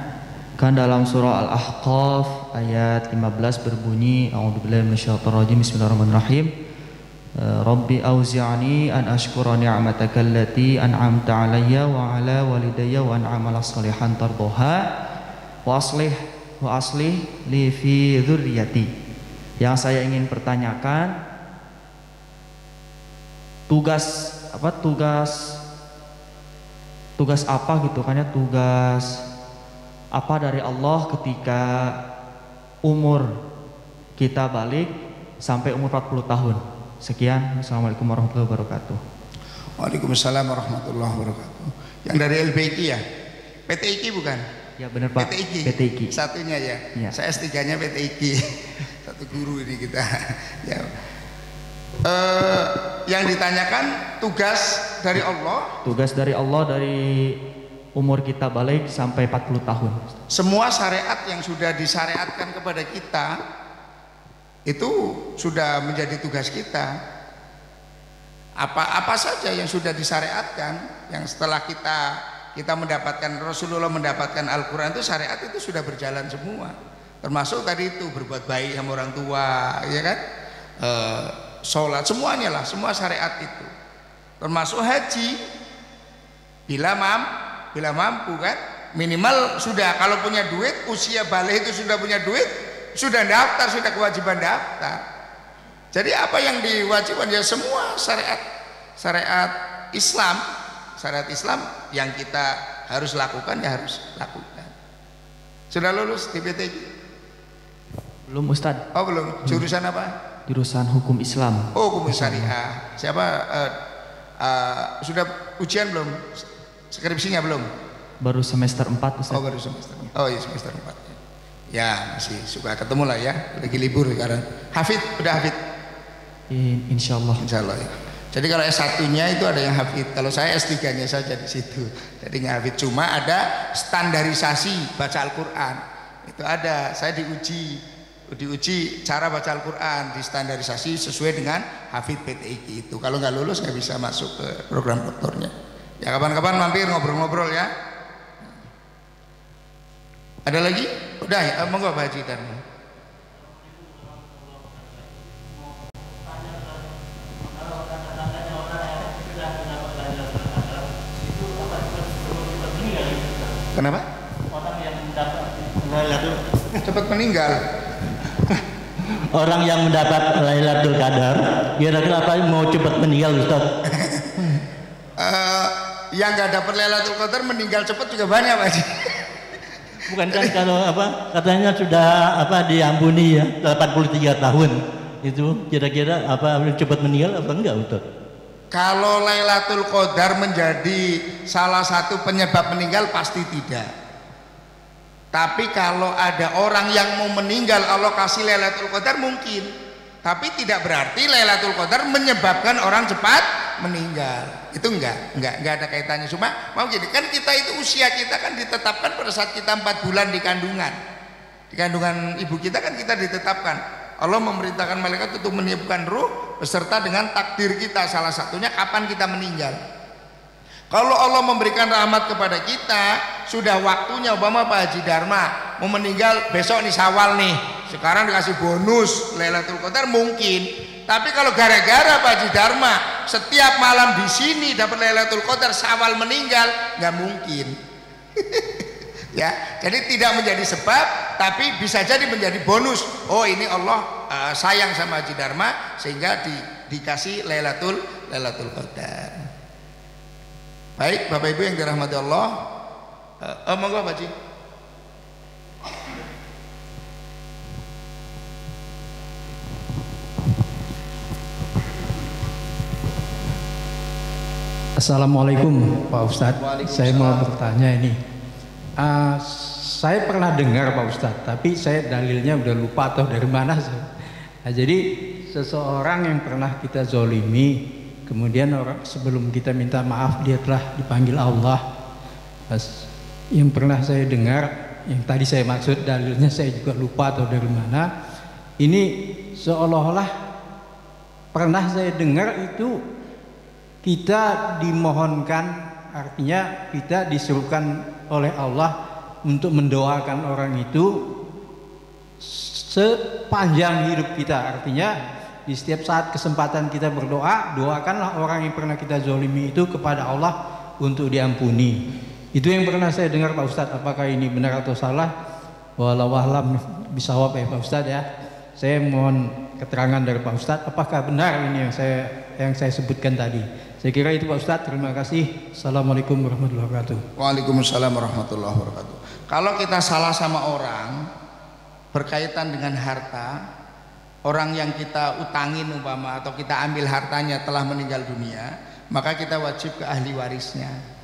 E: kan dalam surah Al-Ahqaf ayat 15 berbunyi A'udzubillahi minasyaitonirrajim, bismillahirrahmanirrahim. Rabbi auzi'ni an ashkura ni'mataka allati an'amta 'alayya wa 'ala walidayya wa an a'mala shalihan tardaha wa aslih li fi dzurriyyati. Yang saya ingin pertanyakan, tugas apa gitu kan ya, tugas apa dari Allah ketika umur kita balik sampai umur 40 tahun. Sekian, Assalamualaikum warahmatullahi wabarakatuh.
A: Waalaikumsalam warahmatullahi wabarakatuh. Yang dari LBIK ya? PTIK bukan?
E: Ya benar Pak, PTIK.
A: Satunya ya? Ya. Saya S3-nya PTIK. Satu guru ini kita. Ya. Yang ditanyakan tugas dari Allah. Tugas dari Allah dari umur kita balik sampai 40 tahun. Semua syariat yang sudah disyariatkan kepada kita itu sudah menjadi tugas kita. Apa saja yang sudah disyariatkan, yang setelah kita mendapatkan, Rasulullah mendapatkan Al-Quran itu, syariat itu sudah berjalan semua. Termasuk tadi itu berbuat baik sama orang tua, ya kan? Sholat, semuanya lah, semua syariat itu. Termasuk haji, bila mampu kan, minimal sudah, kalau punya duit, usia balik itu sudah punya duit, sudah daftar, sudah kewajiban daftar. Jadi apa yang diwajibkan ya semua syariat Islam yang kita harus lakukan ya harus lakukan. Sudah lulus di PTIK?
E: Belum Ustadz.
A: Oh belum. Jurusan apa?
E: Jurusan hukum Islam.
A: Oh, hukum syariah. Siapa sudah ujian belum? Skripsinya belum?
E: Baru semester 4 Ustaz.
A: Oh, baru semester. Oh iya, semester 4. Ya, masih suka ketemu lah ya. Lagi libur sekarang. Hafid, udah hafid?
E: Insyaallah.
A: Insyaallah ya. Jadi kalau S1-nya itu ada yang hafid. Kalau saya S3-nya saja di situ. Jadi nggak hafid, cuma ada standarisasi baca Al-Qur'an. Itu ada, saya diuji cara baca Al-Quran, distandarisasi sesuai dengan hafid PTIK itu. Kalau nggak lulus nggak bisa masuk ke program doktornya. Ya kapan-kapan mampir ngobrol-ngobrol ya. Ada lagi? Udah ya, monggo Pak Haji Dharma. Kenapa?
B: Orang yang mendapat
A: cepat meninggal.
B: Orang yang mendapat Lailatul Qadar, kira-kira apa mau cepat meninggal Ustaz?
A: Yang nggak dapat Lailatul Qadar meninggal cepat juga banyak Pak Haji.
B: Bukan kan kalau apa katanya sudah diampuni ya 83 tahun itu, kira-kira apa cepat meninggal apa enggak Ustaz?
A: Kalau Lailatul Qadar menjadi salah satu penyebab meninggal pasti tidak. Tapi kalau ada orang yang mau meninggal Allah kasih Lailatul Qadar mungkin. Tapi tidak berarti Lailatul Qadar menyebabkan orang cepat meninggal. Itu enggak ada kaitannya. Cuma mau gini, kan kita itu usia kita kan ditetapkan pada saat kita 4 bulan di kandungan. Di kandungan ibu kita kan kita ditetapkan. Allah memerintahkan malaikat untuk meniupkan ruh beserta dengan takdir kita, salah satunya kapan kita meninggal. Kalau Allah memberikan rahmat kepada kita, sudah waktunya umpama Pak Haji Dharma mau meninggal besok nih Syawal nih, sekarang dikasih bonus Lailatul Qadar mungkin. Tapi kalau gara-gara Pak Haji Dharma setiap malam di sini dapat Lailatul Qadar, Syawal meninggal, nggak mungkin. Ya, jadi tidak menjadi sebab, tapi bisa jadi menjadi bonus. Oh ini Allah sayang sama Haji Dharma sehingga dikasih Lailatul Qadar. Baik Bapak Ibu yang dirahmati Allah, monggo Pak Haji.
D: Assalamualaikum Pak Ustadz. Saya mau bertanya ini. Saya pernah dengar Pak Ustadz, tapi saya dalilnya udah lupa atau dari mana. Nah, jadi seseorang yang pernah kita zolimi, kemudian orang sebelum kita minta maaf dia telah dipanggil Allah. Yang pernah saya dengar, yang tadi saya maksud dalilnya saya juga lupa atau dari mana, ini seolah-olah pernah saya dengar itu kita dimohonkan, artinya kita disuruhkan oleh Allah untuk mendoakan orang itu sepanjang hidup kita. Artinya di setiap saat kesempatan kita berdoa, doakanlah orang yang pernah kita zolimi itu kepada Allah untuk diampuni. Itu yang pernah saya dengar Pak Ustadz. Apakah ini benar atau salah? Walau alam bisawab ya Pak Ustadz ya. Saya mohon keterangan dari Pak Ustadz. Apakah benar ini yang saya sebutkan tadi? Saya kira itu Pak Ustadz. Terima kasih. Assalamualaikum warahmatullahi wabarakatuh.
A: Waalaikumsalam warahmatullahi wabarakatuh. Kalau kita salah sama orang berkaitan dengan harta, orang yang kita utangin umpama atau kita ambil hartanya telah meninggal dunia, maka kita wajib ke ahli warisnya.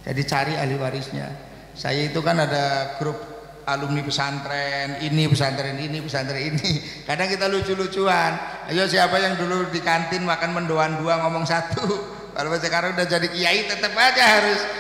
A: Jadi cari ahli warisnya. Saya itu kan ada grup alumni pesantren ini, pesantren ini, pesantren ini. Kadang kita lucu-lucuan. Ayo siapa yang dulu di kantin makan mendoan dua ngomong satu. Kalau sekarang udah jadi kiai tetap aja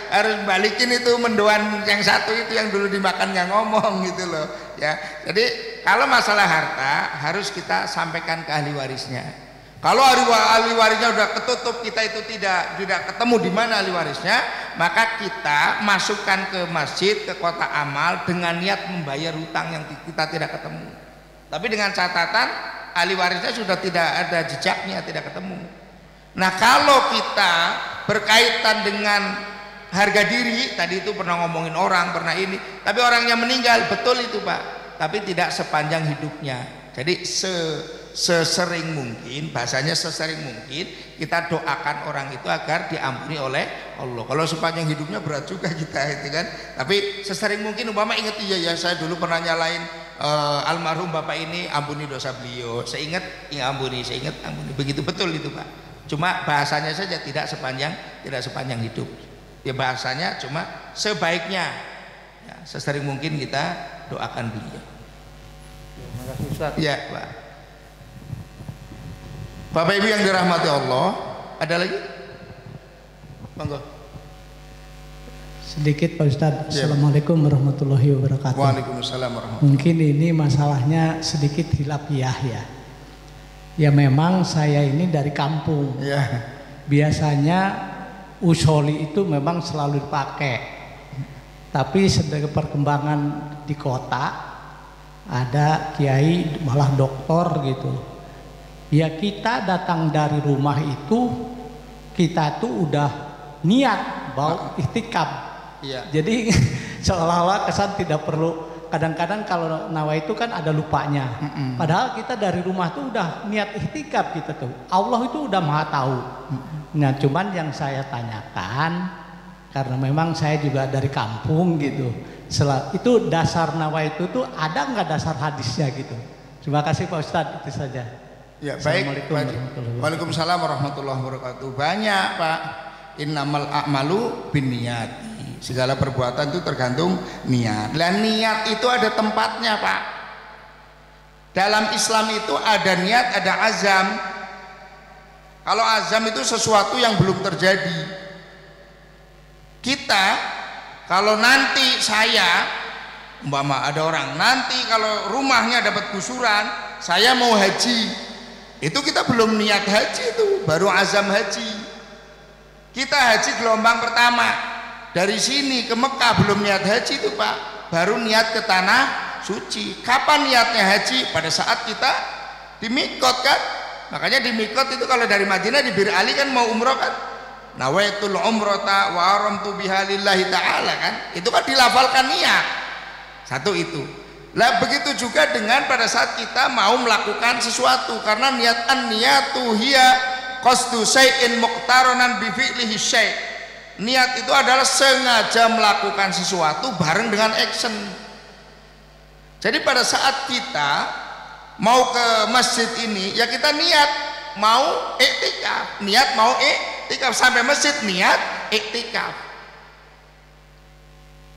A: harus balikin itu mendoan yang satu itu yang dulu dimakan yang ngomong gitu loh ya. Jadi kalau masalah harta harus kita sampaikan ke ahli warisnya. Kalau ahli warisnya udah ketutup, kita itu tidak ketemu di mana ahli warisnya, maka kita masukkan ke masjid, ke kotak amal dengan niat membayar hutang yang kita tidak ketemu. Tapi dengan catatan ahli warisnya sudah tidak ada jejaknya, tidak ketemu. Nah kalau kita berkaitan dengan harga diri, tadi itu pernah ngomongin orang, pernah ini, tapi orangnya meninggal, betul itu Pak, tapi tidak sepanjang hidupnya. Jadi sesering mungkin, bahasanya sesering mungkin kita doakan orang itu agar diampuni oleh Allah. Kalau sepanjang hidupnya berat juga kita itu kan. Tapi sesering mungkin umpama ingat, iya ya saya dulu pernah nyalain almarhum bapak ini, ampuni dosa beliau. Saya ingat, ya ampuni, saya ingat ampuni. Begitu betul itu Pak. Cuma bahasanya saja tidak sepanjang hidup. Ya bahasanya cuma sebaiknya, ya, sesering mungkin kita doakan beliau.
D: Terima kasih Ustaz.
A: Ya Pak. Bapak Ibu yang dirahmati Allah, ada lagi? Monggo.
F: Sedikit Pak Ustadz. Ya. Assalamualaikum warahmatullahi wabarakatuh.
A: Waalaikumsalam warahmatullahi wabarakatuh.
F: Mungkin ini masalahnya sedikit hilafiyah ya. Ya memang saya ini dari kampung.
A: Ya.
F: Biasanya usoli itu memang selalu dipakai. Tapi sedang perkembangan di kota ada kiai malah doktor gitu. Ya kita datang dari rumah itu kita tuh udah niat bau itikaf.
A: Iya.
F: Jadi seolah-olah kesan tidak perlu. Kadang-kadang kalau nawa itu kan ada lupanya. Padahal kita dari rumah tuh udah niat ikhtikaf kita tuh. Allah itu udah maha tahu. Nah cuman yang saya tanyakan, karena memang saya juga dari kampung gitu. Itu dasar nawa itu tuh ada nggak dasar hadisnya gitu. Terima kasih Pak Ustadz, itu saja.
A: Ya baik. Waalaikumsalam warahmatullahi wabarakatuh. Banyak Pak. Innamal a'malu binniyat. Segala perbuatan itu tergantung niat. Dan niat itu ada tempatnya Pak. Dalam Islam itu ada niat, ada azam. Kalau azam itu sesuatu yang belum terjadi. Kita kalau nanti saya umpama ada orang nanti kalau rumahnya dapat gusuran, saya mau haji. Itu kita belum niat haji, itu baru azam haji. Kita haji gelombang pertama. Dari sini ke Mekah belum niat haji itu Pak, baru niat ke tanah suci. Kapan niatnya haji? Pada saat kita di mikot kan. Makanya di mikot itu kalau dari Madinah di Bir Ali kan mau umroh kan, nawaitul umrata wa aramtu biha lillahi ta'ala kan, itu kan dilafalkan niat. Satu itu. Lah begitu juga dengan pada saat kita mau melakukan sesuatu, karena niyatu hiya qasdu syai'in muqtaronan bi fi'lihi syai'. Niat itu adalah sengaja melakukan sesuatu bareng dengan action. Jadi pada saat kita mau ke masjid ini, ya kita niat mau iktikaf, niat mau iktikaf sampai masjid, niat iktikaf.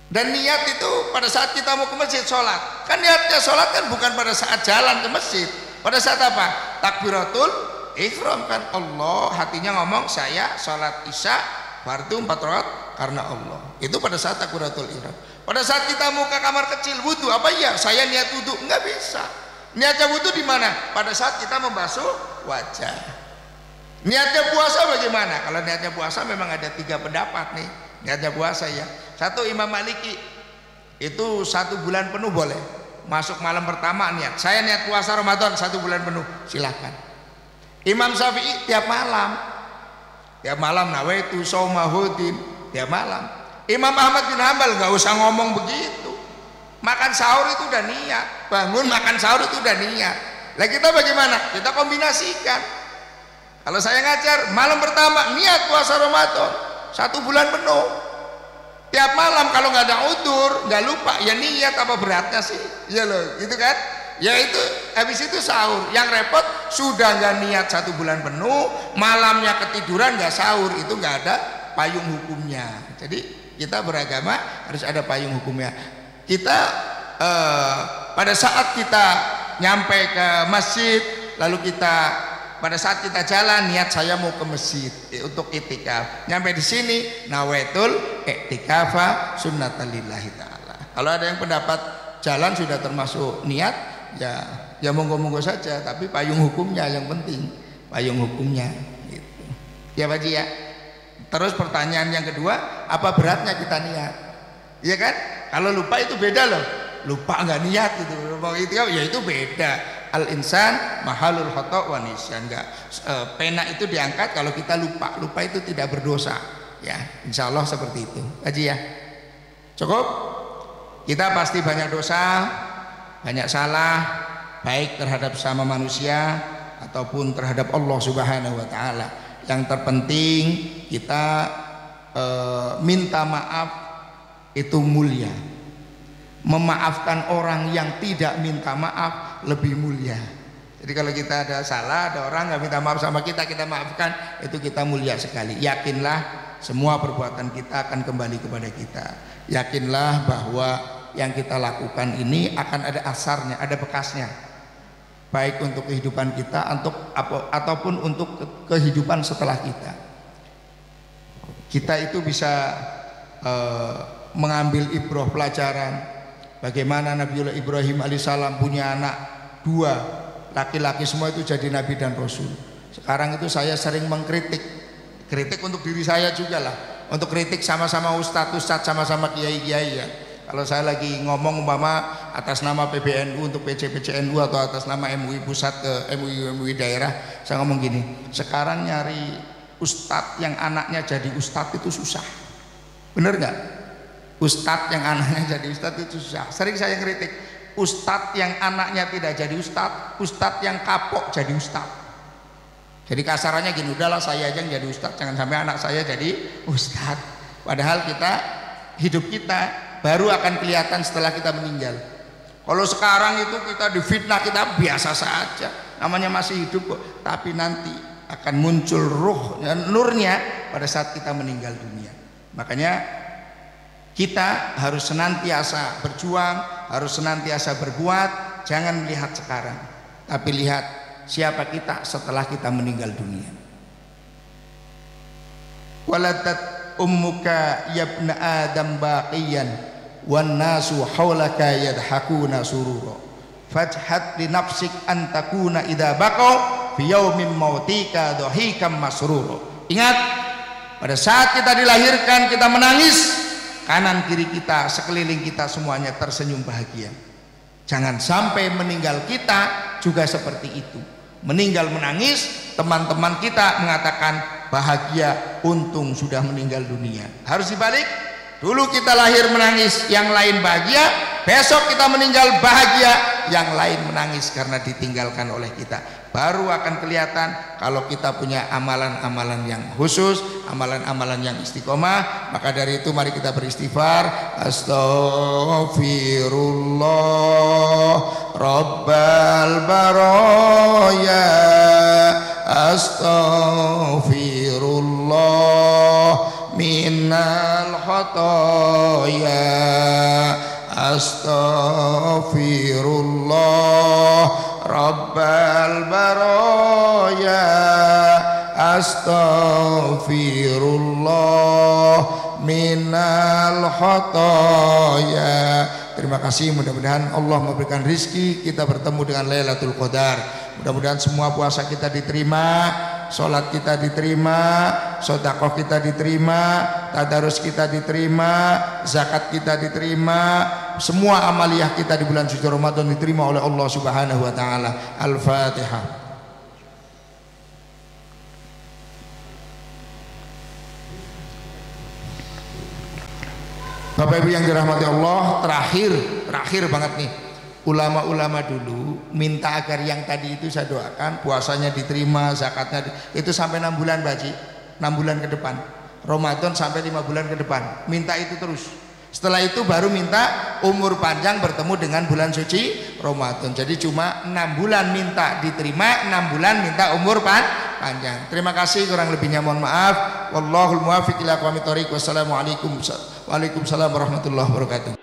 A: Dan niat itu pada saat kita mau ke masjid sholat, kan niatnya sholat kan bukan pada saat jalan ke masjid, pada saat apa? Takbiratul ihram kan. Allah hatinya ngomong saya sholat isya fardu 4 rakaat karena Allah. Itu pada saat takbiratul ihram. Pada saat kita mau ke kamar kecil wudu, apa iya saya niat wudu? Enggak bisa. Niatnya wudu di mana? Pada saat kita membasuh wajah. Niatnya puasa bagaimana? Kalau niatnya puasa memang ada 3 pendapat nih. Niatnya puasa ya. Satu, Imam Maliki itu 1 bulan penuh boleh. Masuk malam pertama niat. Saya niat puasa Ramadan 1 bulan penuh, silahkan. Imam Syafi'i tiap malam. Tiap malam nawaitu shaumahudin, tiap malam. Imam Ahmad bin Hambal nggak usah ngomong begitu. Makan sahur itu udah niat. Bangun makan sahur itu udah niat. Lah kita bagaimana? Kita kombinasikan. Kalau saya ngajar malam pertama niat puasa Ramadan 1 bulan penuh. Tiap malam kalau nggak ada udzur, nggak lupa, ya niat apa beratnya sih? Iya loh, gitu kan? Ya itu habis itu sahur. Yang repot sudah nggak niat 1 bulan penuh, malamnya ketiduran nggak sahur, itu nggak ada payung hukumnya. Jadi kita beragama harus ada payung hukumnya. Kita pada saat kita nyampe ke masjid, lalu kita pada saat kita jalan niat saya mau ke masjid untuk iktikaf. Nyampe di sini nawaitul iktikafa sunnatalillahi taala. Kalau ada yang pendapat jalan sudah termasuk niat, ya monggo-monggo saja, tapi payung hukumnya yang penting, payung hukumnya gitu. Ya Pak Ji ya. Terus pertanyaan yang kedua, apa beratnya kita niat? Iya kan? Kalau lupa itu beda loh. Lupa nggak niat gitu. Ya itu beda. Al-insan mahalul khata' wa nisyan. Enggak, pena itu diangkat kalau kita lupa. Lupa itu tidak berdosa. Ya, insya Allah seperti itu. Haji ya. Cukup? Kita pasti banyak dosa, banyak salah, baik terhadap sama manusia ataupun terhadap Allah Subhanahu wa taala. Yang terpenting kita minta maaf itu mulia. Memaafkan orang yang tidak minta maaf lebih mulia. Jadi kalau kita ada salah, ada orang nggak minta maaf sama kita, kita maafkan, itu kita mulia sekali. Yakinlah semua perbuatan kita akan kembali kepada kita. Yakinlah bahwa yang kita lakukan ini akan ada asarnya, ada bekasnya, baik untuk kehidupan kita ataupun untuk kehidupan setelah kita. Kita itu bisa mengambil ibrah pelajaran. Bagaimana Nabiullah Ibrahim alaihissalam punya anak 2 laki-laki, semua itu jadi nabi dan rasul. Sekarang itu saya sering mengkritik, kritik untuk diri saya juga lah, untuk kritik sama-sama ustadz sama-sama kiai-kiai ya. Kalau saya lagi ngomong umpama atas nama PBNU untuk PC-PCNU atau atas nama MUI pusat ke MUI daerah, saya ngomong gini, sekarang nyari ustadz yang anaknya jadi ustadz itu susah, bener nggak? Ustadz yang anaknya jadi ustadz itu susah. Sering saya kritik, ustadz yang anaknya tidak jadi ustadz, ustadz yang kapok jadi ustadz. Jadi kasarannya gini, udahlah saya aja yang jadi ustadz, jangan sampai anak saya jadi ustadz. Padahal hidup kita baru akan kelihatan setelah kita meninggal. Kalau sekarang itu kita difitnah, kita biasa saja, namanya masih hidup kok. Tapi nanti akan muncul ruh dan nurnya pada saat kita meninggal dunia. Makanya kita harus senantiasa berjuang, harus senantiasa berbuat. Jangan melihat sekarang, tapi lihat siapa kita setelah kita meninggal dunia. Waladat ummuka yabna adam baqiyan wan nasu haulaka yadhakuna surura fajhat li nafsik an takuna idza baqaw fi yaumin mautika dhahikam masrura. Ingat, pada saat kita dilahirkan kita menangis, kanan kiri kita, sekeliling kita semuanya tersenyum bahagia. Jangan sampai meninggal kita juga seperti itu. Meninggal menangis, teman-teman kita mengatakan bahagia, untung sudah meninggal dunia. Harus dibalik. Dulu kita lahir menangis, yang lain bahagia. Besok kita meninggal bahagia, yang lain menangis karena ditinggalkan oleh kita. Baru akan kelihatan kalau kita punya amalan-amalan yang khusus, amalan-amalan yang istiqomah. Maka dari itu mari kita beristighfar. Astaghfirullah Rabbal baraya, astaghfirullah minal khataya, astaghfirullah Rabbal baraya. khotoya astaghfirullah minal khotoya. Terima kasih, mudah-mudahan Allah memberikan rizki kita bertemu dengan Lailatul Qadar. Mudah-mudahan semua puasa kita diterima, sholat kita diterima, sedekah kita diterima, tadarus kita diterima, zakat kita diterima, semua amaliyah kita di bulan suci Ramadan diterima oleh Allah Subhanahu wa taala. Al-Fatihah. Bapak Ibu yang dirahmati Allah, terakhir banget nih, ulama-ulama dulu minta agar yang tadi itu saya doakan puasanya diterima, zakatnya itu sampai 6 bulan Baji, 6 bulan ke depan, Ramadan sampai 5 bulan ke depan, minta itu terus. Setelah itu baru minta umur panjang bertemu dengan bulan suci Ramadan. Jadi cuma 6 bulan minta diterima, 6 bulan minta umur panjang. Terima kasih, kurang lebihnya mohon maaf. Wallahul muwaffiq ila aqwamit thoriq. Wassalamualaikum warahmatullahi wabarakatuh.